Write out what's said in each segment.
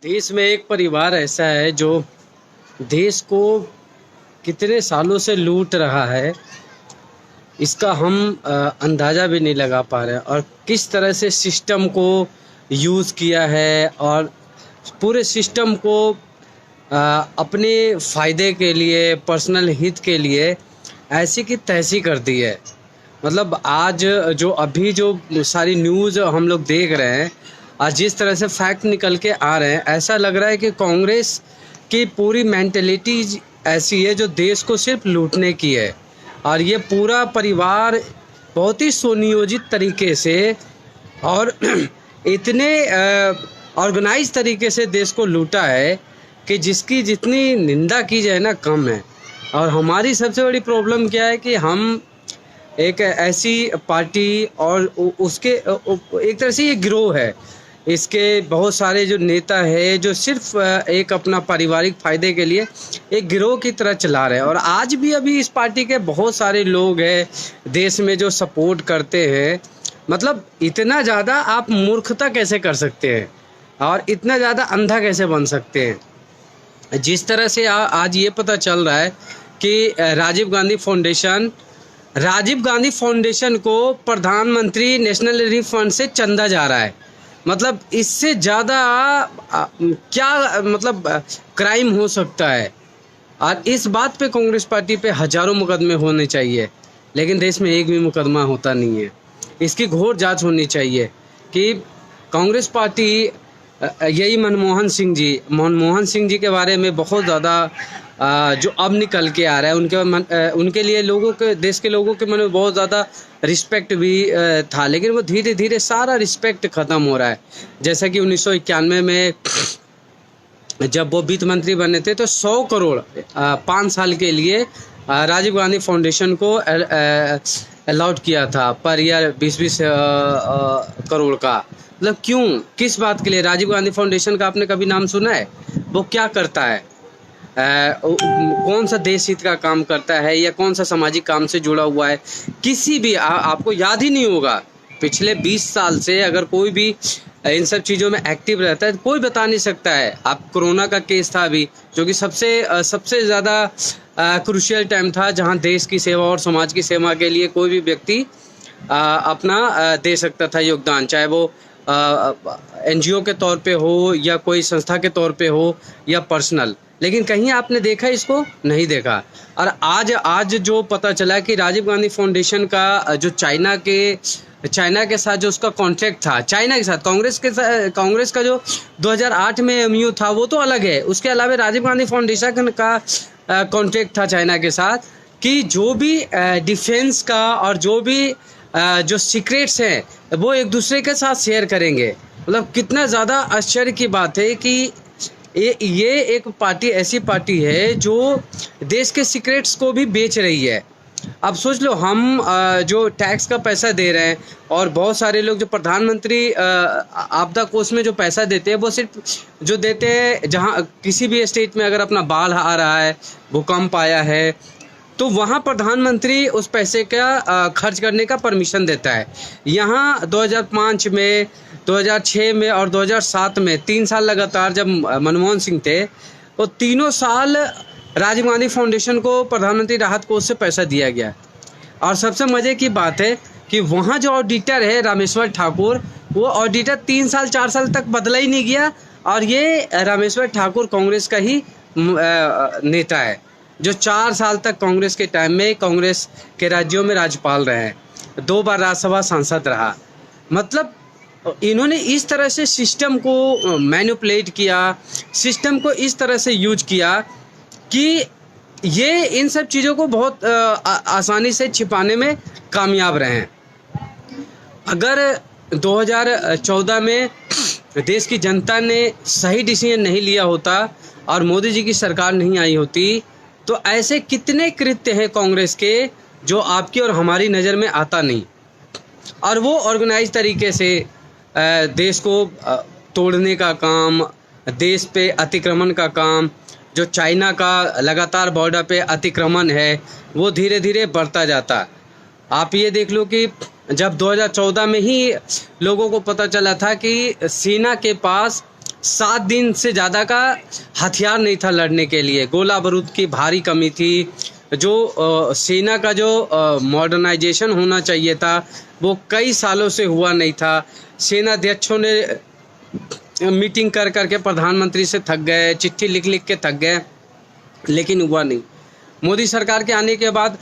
देश में एक परिवार ऐसा है जो देश को कितने सालों से लूट रहा है, इसका हम अंदाज़ा भी नहीं लगा पा रहे हैं। और किस तरह से सिस्टम को यूज़ किया है और पूरे सिस्टम को अपने फ़ायदे के लिए, पर्सनल हित के लिए ऐसी की तैसी कर दी है। मतलब आज जो अभी जो सारी न्यूज़ हम लोग देख रहे हैं और जिस तरह से फैक्ट निकल के आ रहे हैं, ऐसा लग रहा है कि कांग्रेस की पूरी मेंटेलिटी ऐसी है जो देश को सिर्फ लूटने की है। और ये पूरा परिवार बहुत ही सुनियोजित तरीके से और इतने ऑर्गेनाइज तरीके से देश को लूटा है कि जिसकी जितनी निंदा की जाए ना कम है। और हमारी सबसे बड़ी प्रॉब्लम क्या है कि हम एक ऐसी पार्टी और उसके एक तरह से ये गिरोह है, इसके बहुत सारे जो नेता है जो सिर्फ एक अपना पारिवारिक फ़ायदे के लिए एक गिरोह की तरह चला रहे हैं। और आज भी अभी इस पार्टी के बहुत सारे लोग हैं देश में जो सपोर्ट करते हैं। मतलब इतना ज़्यादा आप मूर्खता कैसे कर सकते हैं और इतना ज़्यादा अंधा कैसे बन सकते हैं। जिस तरह से आज ये पता चल रहा है कि राजीव गांधी फाउंडेशन को प्रधानमंत्री नेशनल रिलीफ फंड से चंदा जा रहा है। मतलब इससे ज़्यादा क्या मतलब क्राइम हो सकता है। और इस बात पे कांग्रेस पार्टी पे हज़ारों मुकदमे होने चाहिए, लेकिन देश में एक भी मुकदमा होता नहीं है। इसकी घोर जांच होनी चाहिए कि कांग्रेस पार्टी यही मनमोहन सिंह जी के बारे में बहुत ज़्यादा जो अब निकल के आ रहा है, उनके लिए लोगों के, देश के लोगों के मन में बहुत ज़्यादा रिस्पेक्ट भी था, लेकिन वो धीरे धीरे सारा रिस्पेक्ट ख़त्म हो रहा है। जैसा कि 1991 में जब वो वित्त मंत्री बने थे तो 100 करोड़ 5 साल के लिए राजीव गांधी फाउंडेशन को अलाउड किया था पर ईयर 20-20 करोड़ का। मतलब क्यों, किस बात के लिए? राजीव गांधी फाउंडेशन का आपने कभी नाम सुना है? वो क्या करता है? कौन सा देश हित का काम करता है या कौन सा सामाजिक काम से जुड़ा हुआ है? किसी भी आपको याद ही नहीं होगा। पिछले 20 साल से अगर कोई भी इन सब चीज़ों में एक्टिव रहता है तो कोई बता नहीं सकता है। आप कोरोना का केस था अभी, जो कि सबसे ज़्यादा क्रूशियल टाइम था, जहां देश की सेवा और समाज की सेवा के लिए कोई भी व्यक्ति अपना दे सकता था योगदान, चाहे वो NGO के तौर पे हो या कोई संस्था के तौर पे हो या पर्सनल। लेकिन कहीं आपने देखा इसको? नहीं देखा। और आज जो पता चला कि राजीव गांधी फाउंडेशन का जो चाइना के साथ जो उसका कॉन्ट्रैक्ट था, चाइना के साथ, कांग्रेस का जो 2008 में MOU था वो तो अलग है। उसके अलावा राजीव गांधी फाउंडेशन का कॉन्ट्रैक्ट था चाइना के साथ कि जो भी डिफेंस का और जो भी जो सीक्रेट्स हैं वो एक दूसरे के साथ शेयर करेंगे। मतलब कितना ज़्यादा आश्चर्य की बात है कि ये एक पार्टी ऐसी पार्टी है जो देश के सीक्रेट्स को भी बेच रही है। अब सोच लो, हम जो टैक्स का पैसा दे रहे हैं और बहुत सारे लोग जो प्रधानमंत्री आपदा कोष में जो पैसा देते हैं वो सिर्फ जो देते हैं जहां किसी भी स्टेट में अगर अपना बाढ़ आ रहा है, भूकंप आया है, तो वहाँ प्रधानमंत्री उस पैसे का खर्च करने का परमिशन देता है। यहाँ 2005 में, 2006 में और 2007 में 3 साल लगातार जब मनमोहन सिंह थे, तो तीनों साल राजीव गांधी फाउंडेशन को प्रधानमंत्री राहत कोष से पैसा दिया गया। और सबसे मज़े की बात है कि वहाँ जो ऑडिटर है रामेश्वर ठाकुर, वो ऑडिटर 3 साल 4 साल तक बदला ही नहीं गया। और ये रामेश्वर ठाकुर कांग्रेस का ही नेता है जो 4 साल तक कांग्रेस के टाइम में कांग्रेस के राज्यों में राज्यपाल रहे हैं, 2 बार राज्यसभा सांसद रहा। मतलब इन्होंने इस तरह से सिस्टम को मैनिपुलेट किया, सिस्टम को इस तरह से यूज किया कि ये इन सब चीज़ों को बहुत आसानी से छिपाने में कामयाब रहे हैं। अगर 2014 में देश की जनता ने सही डिसीजन नहीं लिया होता और मोदी जी की सरकार नहीं आई होती, तो ऐसे कितने कृत्य हैं कांग्रेस के जो आपकी और हमारी नज़र में आता नहीं। और वो ऑर्गेनाइज तरीके से देश को तोड़ने का काम, देश पे अतिक्रमण का काम, जो चाइना का लगातार बॉर्डर पे अतिक्रमण है वो धीरे धीरे बढ़ता जाता। आप ये देख लो कि जब 2014 में ही लोगों को पता चला था कि सेना के पास 7 दिन से ज़्यादा का हथियार नहीं था लड़ने के लिए, गोला बारूद की भारी कमी थी, जो सेना का जो मॉडर्नाइजेशन होना चाहिए था वो कई सालों से हुआ नहीं था। सेनाध्यक्षों ने मीटिंग कर करके प्रधानमंत्री से थक गए, चिट्ठी लिख लिख के थक गए, लेकिन हुआ नहीं। मोदी सरकार के आने के बाद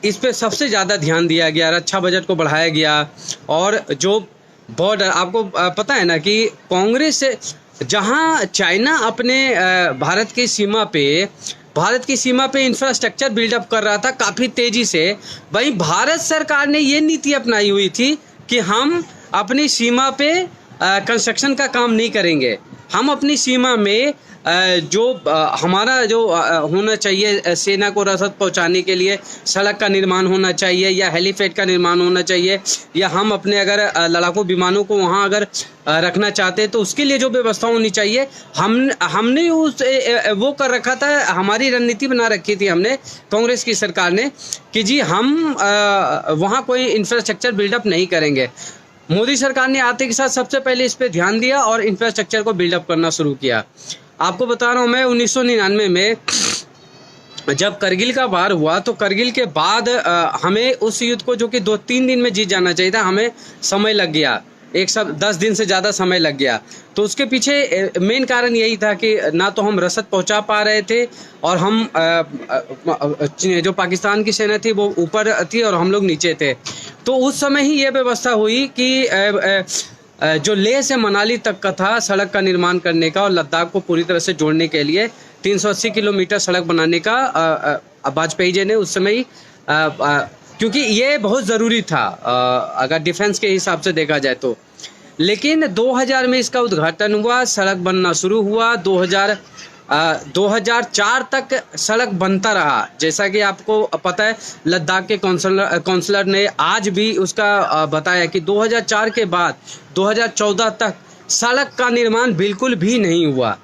इस पे सबसे ज़्यादा ध्यान दिया गया, रक्षा बजट को बढ़ाया गया। और जो बॉर्डर, आपको पता है ना कि कांग्रेस से जहां चाइना अपने भारत की सीमा पे इंफ्रास्ट्रक्चर बिल्डअप कर रहा था काफ़ी तेज़ी से, वहीं भारत सरकार ने ये नीति अपनाई हुई थी कि हम अपनी सीमा पे कंस्ट्रक्शन का काम नहीं करेंगे। हम अपनी सीमा में हमारा जो होना चाहिए, सेना को रसद पहुंचाने के लिए सड़क का निर्माण होना चाहिए, या हेलीपैड का निर्माण होना चाहिए, या हम अपने अगर लड़ाकू विमानों को वहां अगर रखना चाहते हैं तो उसके लिए जो व्यवस्था होनी चाहिए, हमने वो कर रखा था। हमारी रणनीति बना रखी थी हमने, कांग्रेस की सरकार ने, कि जी हम वहाँ कोई इंफ्रास्ट्रक्चर बिल्डअप नहीं करेंगे। मोदी सरकार ने आते के साथ सबसे पहले इस पे ध्यान दिया और इंफ्रास्ट्रक्चर को बिल्डअप करना शुरू किया। आपको बता रहा हूँ मैं 1999 में जब करगिल का वार हुआ, तो करगिल के बाद हमें उस युद्ध को, जो कि 2-3 दिन में जीत जाना चाहिए था, हमें समय लग गया, 10 दिन से ज़्यादा समय लग गया। तो उसके पीछे मेन कारण यही था कि ना तो हम रसद पहुंचा पा रहे थे, और हम जो पाकिस्तान की सेना थी वो ऊपर थी और हम लोग नीचे थे। तो उस समय ही ये व्यवस्था हुई कि जो लेह से मनाली तक का था सड़क का निर्माण करने का, और लद्दाख को पूरी तरह से जोड़ने के लिए 380 किलोमीटर सड़क बनाने का वाजपेयी जी ने उस समय ही, क्योंकि ये बहुत ज़रूरी था अगर डिफेंस के हिसाब से देखा जाए तो। लेकिन 2000 में इसका उद्घाटन हुआ, सड़क बनना शुरू हुआ। 2004 तक सड़क बनता रहा। जैसा कि आपको पता है, लद्दाख के काउंसलर ने आज भी उसका बताया कि 2004 के बाद 2014 तक सड़क का निर्माण बिल्कुल भी नहीं हुआ,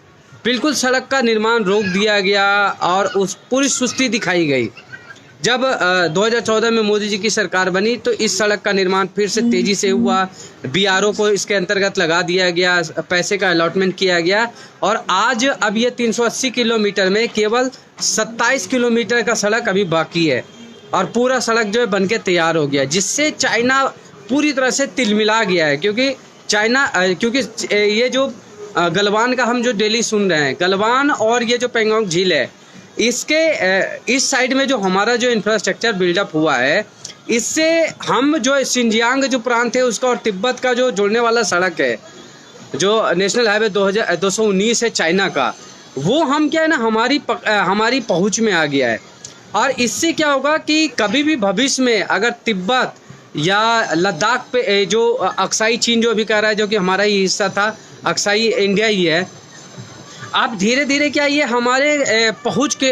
बिल्कुल सड़क का निर्माण रोक दिया गया और उस पूरी सुस्ती दिखाई गई। जब 2014 में मोदी जी की सरकार बनी तो इस सड़क का निर्माण फिर से तेज़ी से हुआ, बीआरओ को इसके अंतर्गत लगा दिया गया, पैसे का अलॉटमेंट किया गया, और आज अब ये 380 किलोमीटर में केवल 27 किलोमीटर का सड़क अभी बाकी है, और पूरा सड़क जो है बन के तैयार हो गया, जिससे चाइना पूरी तरह से तिलमिला गया है। क्योंकि ये जो गलवान का हम जो डेली सुन रहे हैं, गलवान और ये जो पेंगोंग झील है, इसके इस साइड में जो हमारा जो इंफ्रास्ट्रक्चर बिल्डअप हुआ है, इससे हम जो सिंजियांग जो प्रांत है उसका और तिब्बत का जो जोड़ने वाला सड़क है, जो नेशनल हाईवे 219 है चाइना का, वो हम क्या है ना हमारी पहुंच में आ गया है। और इससे क्या होगा कि कभी भी भविष्य में अगर तिब्बत या लद्दाख पे जो अक्साई चीन जो अभी कह रहा है, जो कि हमारा ही हिस्सा था, अक्साई इंडिया ही है, अब धीरे धीरे क्या ये हमारे पहुंच के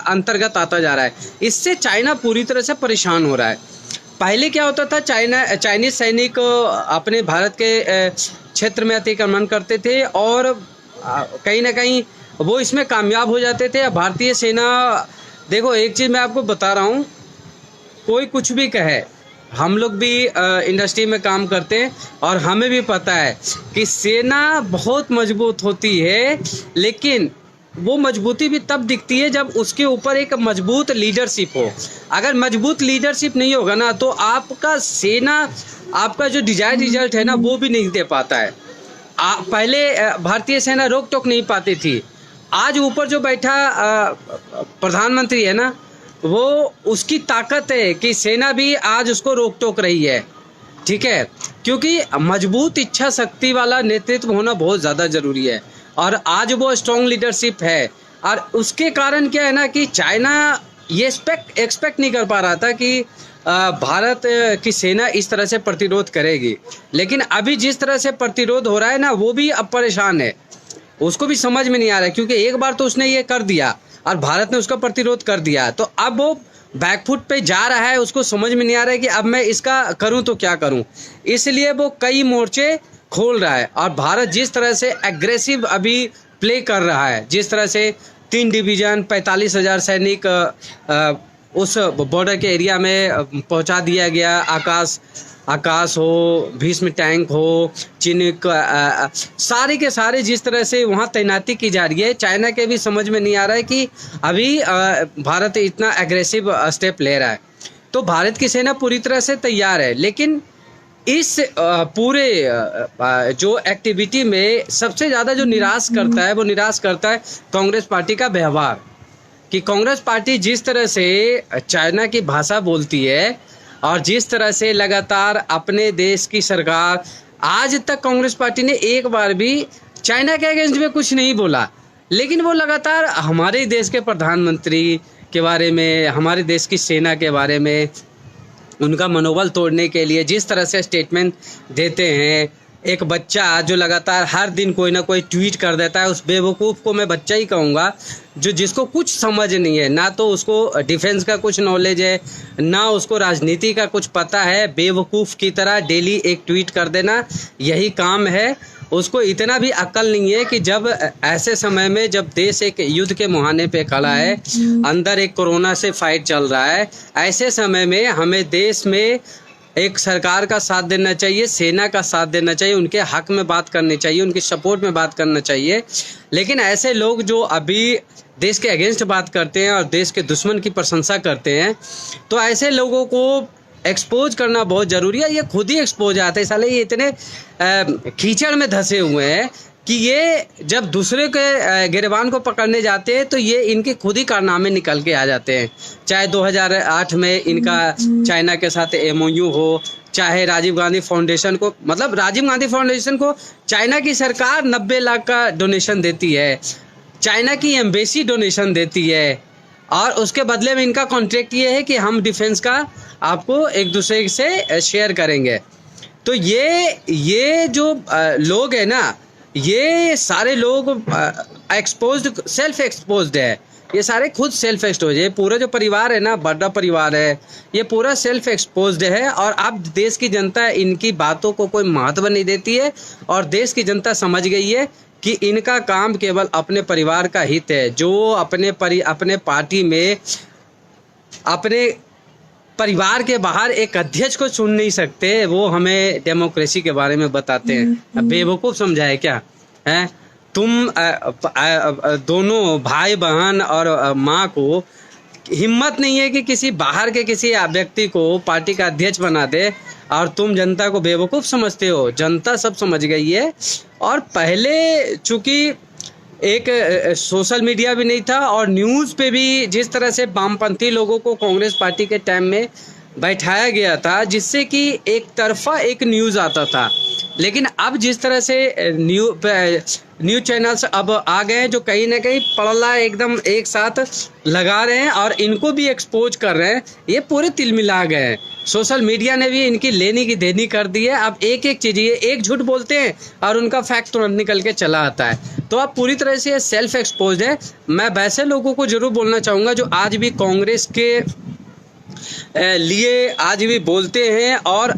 अंतर्गत आता जा रहा है। इससे चाइना पूरी तरह से परेशान हो रहा है। पहले क्या होता था, चाइनीज सैनिक अपने भारत के क्षेत्र में अतिक्रमण करते थे और कहीं ना कहीं वो इसमें कामयाब हो जाते थे। भारतीय सेना, देखो एक चीज़ मैं आपको बता रहा हूँ, कोई कुछ भी कहे, हम लोग भी इंडस्ट्री में काम करते हैं और हमें भी पता है कि सेना बहुत मजबूत होती है, लेकिन वो मजबूती भी तब दिखती है जब उसके ऊपर एक मजबूत लीडरशिप हो। अगर मजबूत लीडरशिप नहीं होगा ना, तो आपका जो डिजायर्ड रिजल्ट है ना, वो भी नहीं दे पाता है। पहले भारतीय सेना रोक टोक नहीं पाती थी, आज ऊपर जो बैठा प्रधानमंत्री है ना, वो उसकी ताकत है कि सेना भी आज उसको रोक टोक रही है, ठीक है, क्योंकि मजबूत इच्छा शक्ति वाला नेतृत्व होना बहुत ज़्यादा ज़रूरी है, और आज वो स्ट्रॉन्ग लीडरशिप है। और उसके कारण क्या है ना कि चाइना ये एक्सपेक्ट नहीं कर पा रहा था कि भारत की सेना इस तरह से प्रतिरोध करेगी, लेकिन अभी जिस तरह से प्रतिरोध हो रहा है ना, वो भी अब परेशान है, उसको भी समझ में नहीं आ रहा है, क्योंकि एक बार तो उसने ये कर दिया और भारत ने उसका प्रतिरोध कर दिया, तो अब वो बैकफुट पे जा रहा है, उसको समझ में नहीं आ रहा है कि अब मैं इसका करूं तो क्या करूं, इसलिए वो कई मोर्चे खोल रहा है। और भारत जिस तरह से एग्रेसिव अभी प्ले कर रहा है, जिस तरह से 3 डिवीज़न 45,000 सैनिक उस बॉर्डर के एरिया में पहुंचा दिया गया, आकाश आकाश हो, भीष्म टैंक हो, चीन का सारे के सारे जिस तरह से वहाँ तैनाती की जा रही है, चाइना के भी समझ में नहीं आ रहा है कि अभी भारत इतना एग्रेसिव स्टेप ले रहा है। तो भारत की सेना पूरी तरह से तैयार है, लेकिन इस पूरे जो एक्टिविटी में सबसे ज़्यादा जो निराश करता है, वो निराश करता है कांग्रेस पार्टी का व्यवहार। कि कांग्रेस पार्टी जिस तरह से चाइना की भाषा बोलती है और जिस तरह से लगातार अपने देश की सरकार, आज तक कांग्रेस पार्टी ने एक बार भी चाइना के अगेंस्ट में कुछ नहीं बोला, लेकिन वो लगातार हमारे देश के प्रधानमंत्री के बारे में, हमारे देश की सेना के बारे में, उनका मनोबल तोड़ने के लिए जिस तरह से स्टेटमेंट देते हैं। एक बच्चा जो लगातार हर दिन कोई ना कोई ट्वीट कर देता है, उस बेवकूफ़ को मैं बच्चा ही कहूँगा, जो जिसको कुछ समझ नहीं है, ना तो उसको डिफेंस का कुछ नॉलेज है, ना उसको राजनीति का कुछ पता है। बेवकूफ़ की तरह डेली एक ट्वीट कर देना, यही काम है। उसको इतना भी अक्ल नहीं है कि जब ऐसे समय में, जब देश एक युद्ध के मुहाने पे खड़ा है, अंदर एक कोरोना से फाइट चल रहा है, ऐसे समय में हमें देश में एक सरकार का साथ देना चाहिए, सेना का साथ देना चाहिए, उनके हक में बात करनी चाहिए, उनकी सपोर्ट में बात करना चाहिए। लेकिन ऐसे लोग जो अभी देश के अगेंस्ट बात करते हैं और देश के दुश्मन की प्रशंसा करते हैं, तो ऐसे लोगों को एक्सपोज करना बहुत ज़रूरी है। ये खुद ही एक्सपोज आते हैं साले, ये इतने कीचड़ में धंसे हुए हैं कि ये जब दूसरे के गिरबान को पकड़ने जाते हैं तो ये इनके खुद ही कारनामे निकल के आ जाते हैं। चाहे 2008 में इनका चाइना के साथ MOU हो, चाहे राजीव गांधी फाउंडेशन को, मतलब राजीव गांधी फाउंडेशन को चाइना की सरकार 90 लाख का डोनेशन देती है, चाइना की एम्बेसी डोनेशन देती है, और उसके बदले में इनका कॉन्ट्रैक्ट ये है कि हम डिफेंस का आपको एक दूसरे से शेयर करेंगे। तो ये जो लोग हैं ना, ये सारे लोग एक्सपोज्ड, सेल्फ एक्सपोज्ड है। ये सारे खुद सेल्फ एक्सपोज है। पूरा जो परिवार है ना, बड़ा परिवार है, ये पूरा सेल्फ एक्सपोज्ड है। और अब देश की जनता इनकी बातों को कोई महत्व नहीं देती है, और देश की जनता समझ गई है कि इनका काम केवल अपने परिवार का हित है। जो अपने पार्टी में, अपने परिवार के बाहर एक अध्यक्ष को चुन नहीं सकते, वो हमें डेमोक्रेसी के बारे में बताते हैं। बेवकूफ़ समझाए क्या है? तुम दोनों भाई बहन और माँ को हिम्मत नहीं है कि किसी बाहर के किसी व्यक्ति को पार्टी का अध्यक्ष बना दे, और तुम जनता को बेवकूफ़ समझते हो। जनता सब समझ गई है। और पहले चूँकि एक सोशल मीडिया भी नहीं था, और न्यूज़ पे भी जिस तरह से वामपंथी लोगों को कांग्रेस पार्टी के टाइम में बैठाया गया था, जिससे कि एक तरफा एक न्यूज़ आता था। लेकिन अब जिस तरह से न्यूज़ चैनल्स अब आ गए हैं, जो कहीं ना कहीं पड़ला एकदम एक साथ लगा रहे हैं और इनको भी एक्सपोज कर रहे हैं, ये पूरे तिलमिला गए हैं। सोशल मीडिया ने भी इनकी लेनी की देनी कर दी है। अब एक एक चीज़, ये एक झूठ बोलते हैं और उनका फैक्ट तुरंत निकल के चला आता है। तो अब पूरी तरह से सेल्फ एक्सपोज है। मैं वैसे लोगों को जरूर बोलना चाहूँगा जो आज भी कांग्रेस के लिए आज भी बोलते हैं, और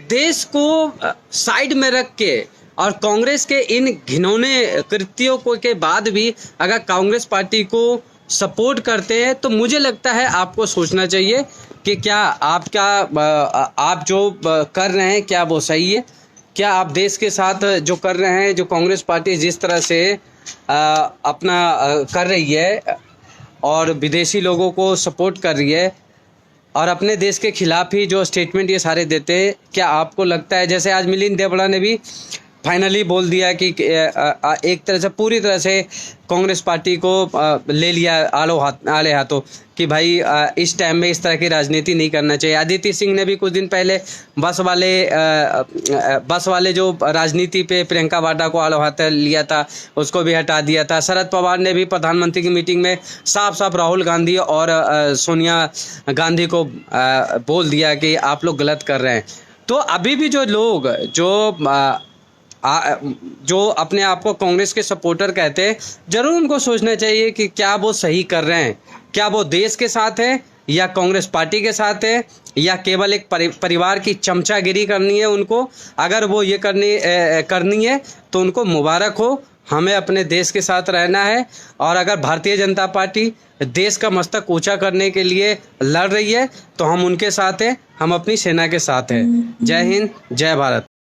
देश को साइड में रख के, और कांग्रेस के इन घिनौने कृत्यों को के बाद भी अगर कांग्रेस पार्टी को सपोर्ट करते हैं, तो मुझे लगता है आपको सोचना चाहिए कि क्या आप जो कर रहे हैं क्या वो सही है? क्या आप देश के साथ जो कर रहे हैं, जो कांग्रेस पार्टी जिस तरह से अपना कर रही है और विदेशी लोगों को सपोर्ट कर रही है, और अपने देश के खिलाफ ही जो स्टेटमेंट ये सारे देते हैं, क्या आपको लगता है, जैसे आज मिलिंद देवड़ा ने भी फाइनली बोल दिया कि एक तरह से पूरी तरह से कांग्रेस पार्टी को ले लिया आले हाथों कि भाई इस टाइम में इस तरह की राजनीति नहीं करना चाहिए। अदिति सिंह ने भी कुछ दिन पहले बस वाले जो राजनीति पे प्रियंका वाड्रा को आलो हाथ लिया था, उसको भी हटा दिया था। शरद पवार ने भी प्रधानमंत्री की मीटिंग में साफ साफ राहुल गांधी और सोनिया गांधी को बोल दिया कि आप लोग गलत कर रहे हैं। तो अभी भी जो लोग जो अपने आप को कांग्रेस के सपोर्टर कहते हैं, जरूर उनको सोचना चाहिए कि क्या वो सही कर रहे हैं, क्या वो देश के साथ है या कांग्रेस पार्टी के साथ है, या केवल एक परिवार की चमचागिरी करनी है उनको। अगर वो ये करनी है तो उनको मुबारक हो, हमें अपने देश के साथ रहना है, और अगर भारतीय जनता पार्टी देश का मस्तक ऊंचा करने के लिए लड़ रही है तो हम उनके साथ हैं, हम अपनी सेना के साथ हैं। जय हिंद, जय भारत।